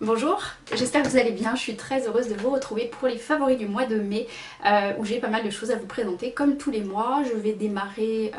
Bonjour, j'espère que vous allez bien, je suis très heureuse de vous retrouver pour les favoris du mois de mai où j'ai pas mal de choses à vous présenter. Comme tous les mois, je vais démarrer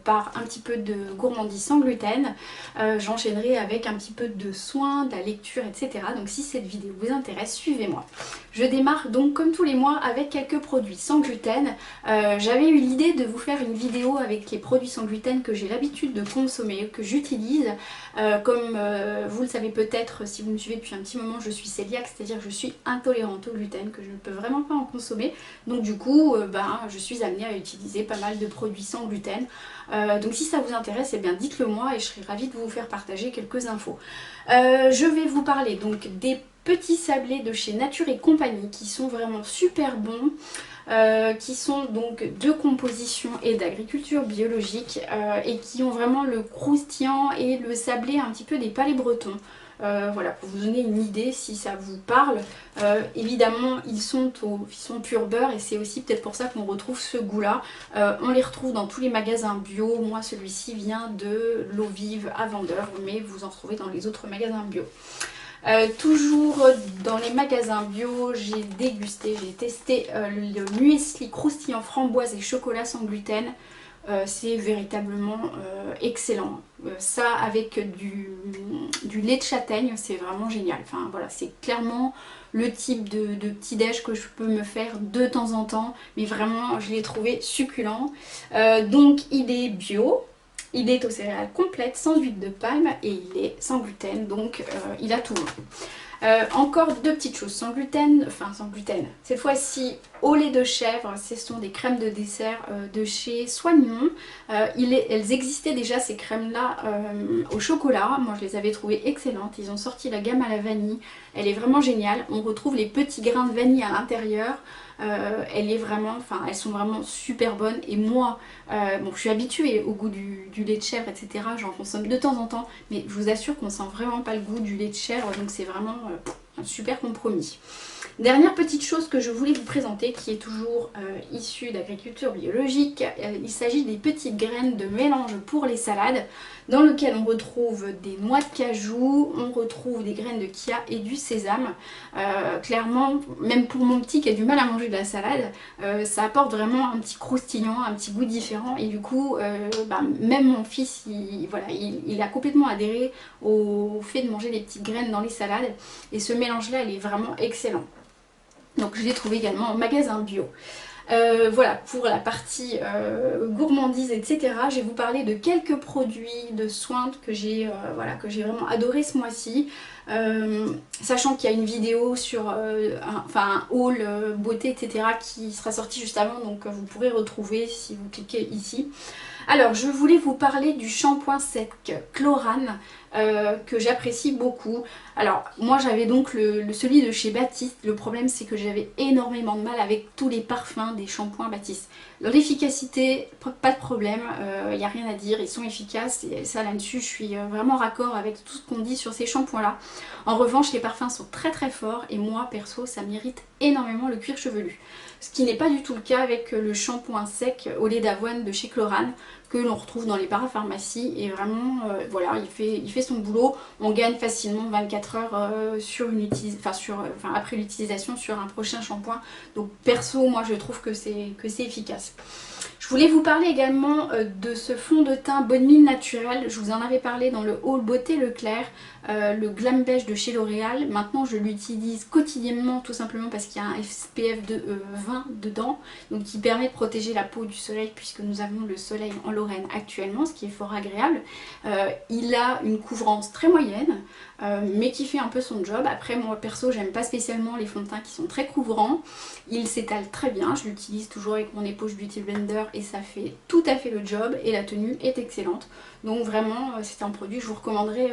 par un petit peu de gourmandise sans gluten, j'enchaînerai avec un petit peu de soins, de la lecture, etc. Donc si cette vidéo vous intéresse, suivez-moi. Je démarre donc comme tous les mois avec quelques produits sans gluten. J'avais eu l'idée de vous faire une vidéo avec les produits sans gluten que j'ai l'habitude de consommer, que j'utilise. Comme vous le savez peut-être si vous me suivez depuis un petit moment, je suis cœliaque, c'est-à-dire que je suis intolérante au gluten, que je ne peux vraiment pas en consommer. Donc du coup, je suis amenée à utiliser pas mal de produits sans gluten. Donc si ça vous intéresse, eh bien dites-le moi et je serai ravie de vous faire partager quelques infos. Je vais vous parler donc des petits sablés de chez Nature et Compagnie qui sont vraiment super bons. Qui sont donc de composition et d'agriculture biologique et qui ont vraiment le croustillant et le sablé un petit peu des palais bretons. Voilà, pour vous donner une idée si ça vous parle. Évidemment, ils sont pur beurre et c'est aussi peut-être pour ça qu'on retrouve ce goût-là. On les retrouve dans tous les magasins bio. Moi, celui-ci vient de l'eau vive à Vendeur, mais vous en trouvez dans les autres magasins bio. Toujours dans les magasins bio, j'ai dégusté, j'ai testé le muesli croustillant framboise et chocolat sans gluten. C'est véritablement excellent. Ça avec du lait de châtaigne, c'est vraiment génial. Enfin voilà, c'est clairement le type de petit déj que je peux me faire de temps en temps. Mais vraiment, je l'ai trouvé succulent. Donc il est bio. Il est aux céréales complètes, sans huile de palme et il est sans gluten, donc il a tout bon. Encore deux petites choses sans gluten, cette fois-ci au lait de chèvre, ce sont des crèmes de dessert de chez Soignon. Elles existaient déjà ces crèmes là au chocolat, moi je les avais trouvées excellentes, ils ont sorti la gamme à la vanille, elle est vraiment géniale, on retrouve les petits grains de vanille à l'intérieur. Elles sont vraiment super bonnes et moi, je suis habituée au goût du lait de chèvre, etc. J'en consomme de temps en temps, mais je vous assure qu'on sent vraiment pas le goût du lait de chèvre, donc c'est vraiment un super compromis. Dernière petite chose que je voulais vous présenter qui est toujours issue d'agriculture biologique, il s'agit des petites graines de mélange pour les salades dans lequel on retrouve des noix de cajou, on retrouve des graines de chia et du sésame. Clairement, même pour mon petit qui a du mal à manger de la salade, ça apporte vraiment un petit croustillant, un petit goût différent et du coup, même mon fils, il a complètement adhéré au fait de manger des petites graines dans les salades et ce mélange-là, il est vraiment excellent. Donc je l'ai trouvé également en magasin bio. Voilà pour la partie gourmandise, etc. Je vais vous parler de quelques produits de soins que j'ai vraiment adoré ce mois-ci. Sachant qu'il y a une vidéo sur un haul beauté, etc. qui sera sortie juste avant, donc vous pourrez retrouver si vous cliquez ici. Alors, je voulais vous parler du shampoing sec Chlorane que j'apprécie beaucoup. Alors, moi j'avais donc celui de chez Baptiste. Le problème c'est que j'avais énormément de mal avec tous les parfums des shampoings Baptiste. L'efficacité, pas de problème, il n'y a rien à dire, ils sont efficaces et ça là-dessus je suis vraiment raccord avec tout ce qu'on dit sur ces shampoings là. En revanche, les parfums sont très très forts et moi perso ça m'irrite énormément le cuir chevelu. Ce qui n'est pas du tout le cas avec le shampoing sec au lait d'avoine de chez Chlorane que l'on retrouve dans les parapharmacies et vraiment voilà, il fait son boulot. On gagne facilement 24 heures après l'utilisation sur un prochain shampoing. Donc perso, moi je trouve que c'est efficace. Je voulais vous parler également de ce fond de teint Bonne Mine Naturel. Je vous en avais parlé dans le haul Beauté Leclerc, le Glam Beige de chez L'Oréal. Maintenant je l'utilise quotidiennement tout simplement parce qu'il y a un SPF de 20 dedans, donc qui permet de protéger la peau du soleil puisque nous avons le soleil en Lorraine actuellement, ce qui est fort agréable. Il a une couvrance très moyenne, mais qui fait un peu son job. Après moi perso j'aime pas spécialement les fonds de teint qui sont très couvrants. Il s'étale très bien, je l'utilise toujours avec mon éponge Beauty Blender et ça fait tout à fait le job et la tenue est excellente. Donc vraiment c'est un produit que je vous recommanderais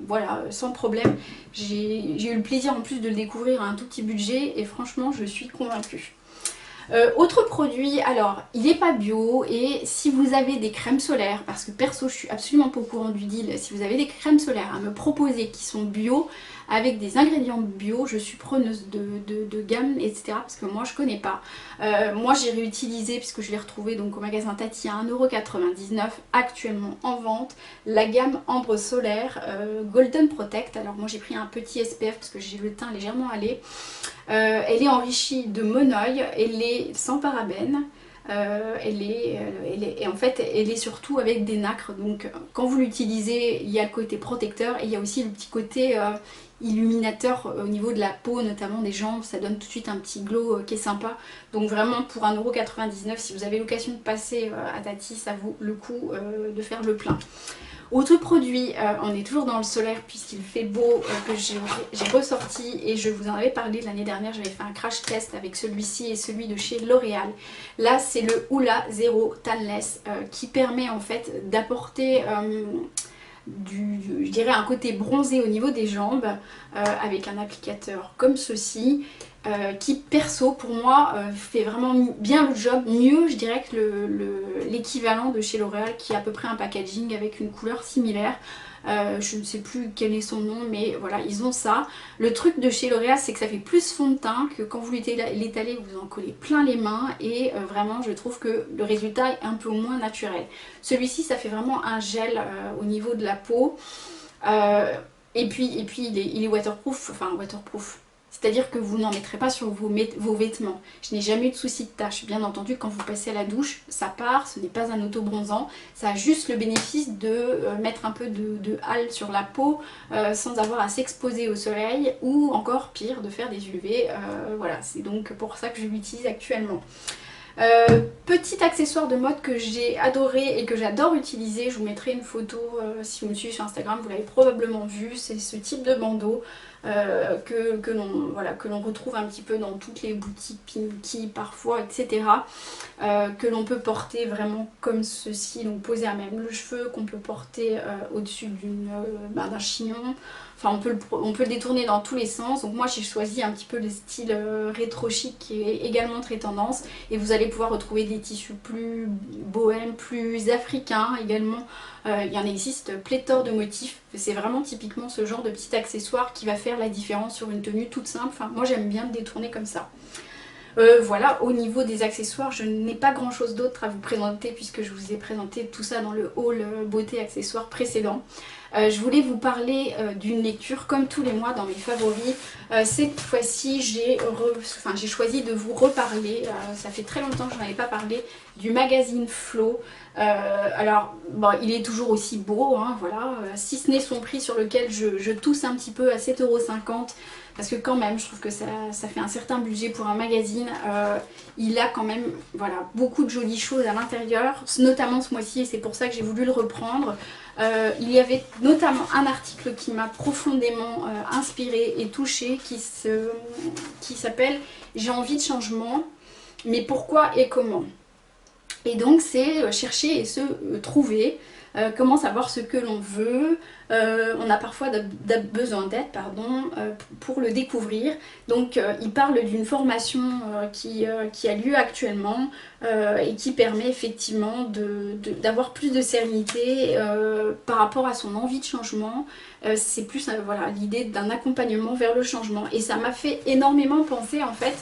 voilà, sans problème. J'ai eu le plaisir en plus de le découvrir à un tout petit budget et franchement je suis convaincue. Autre produit, alors il n'est pas bio et si vous avez des crèmes solaires, parce que perso je suis absolument pas au courant du deal, si vous avez des crèmes solaires à me proposer qui sont bio, avec des ingrédients bio. Je suis preneuse de gamme, etc. parce que moi je connais pas. Moi j'ai réutilisé, puisque je l'ai retrouvé donc au magasin Tati à 1,99 € actuellement en vente, la gamme Ambre Solaire Golden Protect. Alors moi j'ai pris un petit SPF parce que j'ai le teint légèrement allé. Elle est enrichie de monoï, elle est sans parabènes. Et en fait elle est surtout avec des nacres, donc quand vous l'utilisez il y a le côté protecteur et il y a aussi le petit côté illuminateur au niveau de la peau, notamment des jambes. Ça donne tout de suite un petit glow qui est sympa. Donc vraiment pour 1,99 €, si vous avez l'occasion de passer à Tati, ça vaut le coup de faire le plein. Autre produit, on est toujours dans le solaire puisqu'il fait beau, que j'ai ressorti et je vous en avais parlé l'année dernière. J'avais fait un crash test avec celui-ci et celui de chez L'Oréal. Là c'est le Hoola Zero Tanless qui permet en fait d'apporter je dirais un côté bronzé au niveau des jambes avec un applicateur comme ceci. Qui perso pour moi fait vraiment bien le job, mieux je dirais que l'équivalent de chez L'Oréal qui a à peu près un packaging avec une couleur similaire. Je ne sais plus quel est son nom, mais voilà, ils ont ça. Le truc de chez L'Oréal, c'est que ça fait plus fond de teint, que quand vous l'étalez, vous en collez plein les mains, et vraiment je trouve que le résultat est un peu moins naturel. Celui-ci, ça fait vraiment un gel au niveau de la peau, et puis il est waterproof, enfin waterproof. C'est-à-dire que vous n'en mettrez pas sur vos vêtements. Je n'ai jamais eu de souci de tache. Bien entendu, quand vous passez à la douche, ça part, ce n'est pas un auto-bronzant. Ça a juste le bénéfice de mettre un peu de hâle sur la peau sans avoir à s'exposer au soleil, ou encore pire, de faire des UV. Voilà, c'est donc pour ça que je l'utilise actuellement. Petit accessoire de mode que j'ai adoré et que j'adore utiliser, je vous mettrai une photo si vous me suivez sur Instagram, vous l'avez probablement vu, c'est ce type de bandeau que l'on retrouve un petit peu dans toutes les boutiques Pinky parfois, etc. Que l'on peut porter vraiment comme ceci, donc posé à même le cheveu, qu'on peut porter au-dessus d'un chignon. Enfin, on peut le détourner dans tous les sens. Donc moi j'ai choisi un petit peu le style rétro chic qui est également très tendance. Et vous allez pouvoir retrouver des tissus plus bohèmes, plus africains également. Il y en existe pléthore de motifs. C'est vraiment typiquement ce genre de petit accessoire qui va faire la différence sur une tenue toute simple. Enfin, moi j'aime bien le détourner comme ça. Voilà, au niveau des accessoires, je n'ai pas grand chose d'autre à vous présenter puisque je vous ai présenté tout ça dans le haul beauté accessoires précédent. Je voulais vous parler d'une lecture comme tous les mois dans mes favoris. Cette fois-ci, j'ai choisi de vous reparler, ça fait très longtemps que je n'en avais pas parlé, du magazine Flow. Alors, bon, il est toujours aussi beau, hein, voilà, si ce n'est son prix sur lequel je tousse un petit peu à 7,50 €. Parce que quand même, je trouve que ça fait un certain budget pour un magazine. Il a quand même voilà, beaucoup de jolies choses à l'intérieur, notamment ce mois-ci, et c'est pour ça que j'ai voulu le reprendre. Il y avait notamment un article qui m'a profondément inspirée et touchée, qui s'appelle « J'ai envie de changement, mais pourquoi et comment ?» Et donc c'est chercher et se trouver. Comment savoir ce que l'on veut, on a parfois besoin d'aide pour le découvrir. Donc il parle d'une formation qui a lieu actuellement et qui permet effectivement d'avoir plus de sérénité par rapport à son envie de changement. C'est plus voilà, l'idée d'un accompagnement vers le changement. Et ça m'a fait énormément penser en fait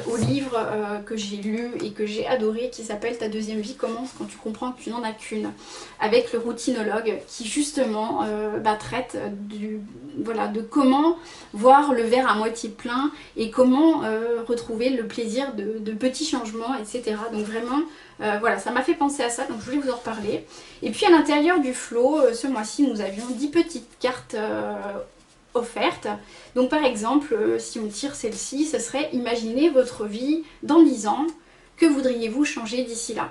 au livre que j'ai lu et que j'ai adoré, qui s'appelle Ta deuxième vie commence quand tu comprends que tu n'en as qu'une, avec le routinologue qui justement traite de comment voir le verre à moitié plein et comment retrouver le plaisir de petits changements, etc. Donc vraiment voilà, ça m'a fait penser à ça, donc je voulais vous en reparler. Et puis à l'intérieur du Flow, ce mois-ci nous avions 10 petites cartes offertes. Donc par exemple, si on tire celle-ci, ce serait imaginez votre vie dans 10 ans, que voudriez-vous changer d'ici là?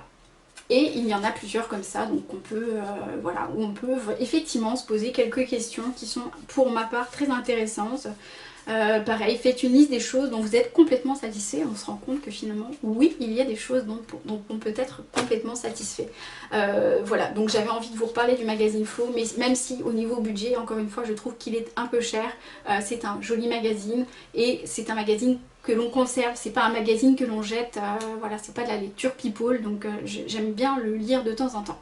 Et il y en a plusieurs comme ça, donc on peut, voilà, où on peut effectivement se poser quelques questions qui sont pour ma part très intéressantes. Pareil, faites une liste des choses dont vous êtes complètement satisfait. On se rend compte que finalement, oui, il y a des choses dont on peut être complètement satisfait. Voilà, donc j'avais envie de vous reparler du magazine Flow, mais même si au niveau budget, encore une fois, je trouve qu'il est un peu cher. C'est un joli magazine et c'est un magazine que l'on conserve, c'est pas un magazine que l'on jette, voilà, c'est pas de la lecture people, donc j'aime bien le lire de temps en temps.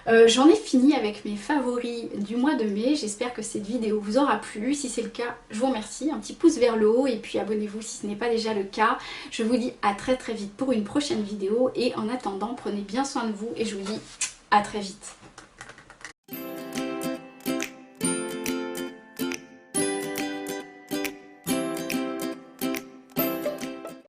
J'en ai fini avec mes favoris du mois de mai. J'espère que cette vidéo vous aura plu. Si c'est le cas, je vous remercie. Un petit pouce vers le haut et puis abonnez-vous si ce n'est pas déjà le cas. Je vous dis à très vite pour une prochaine vidéo et en attendant, prenez bien soin de vous et je vous dis à très vite.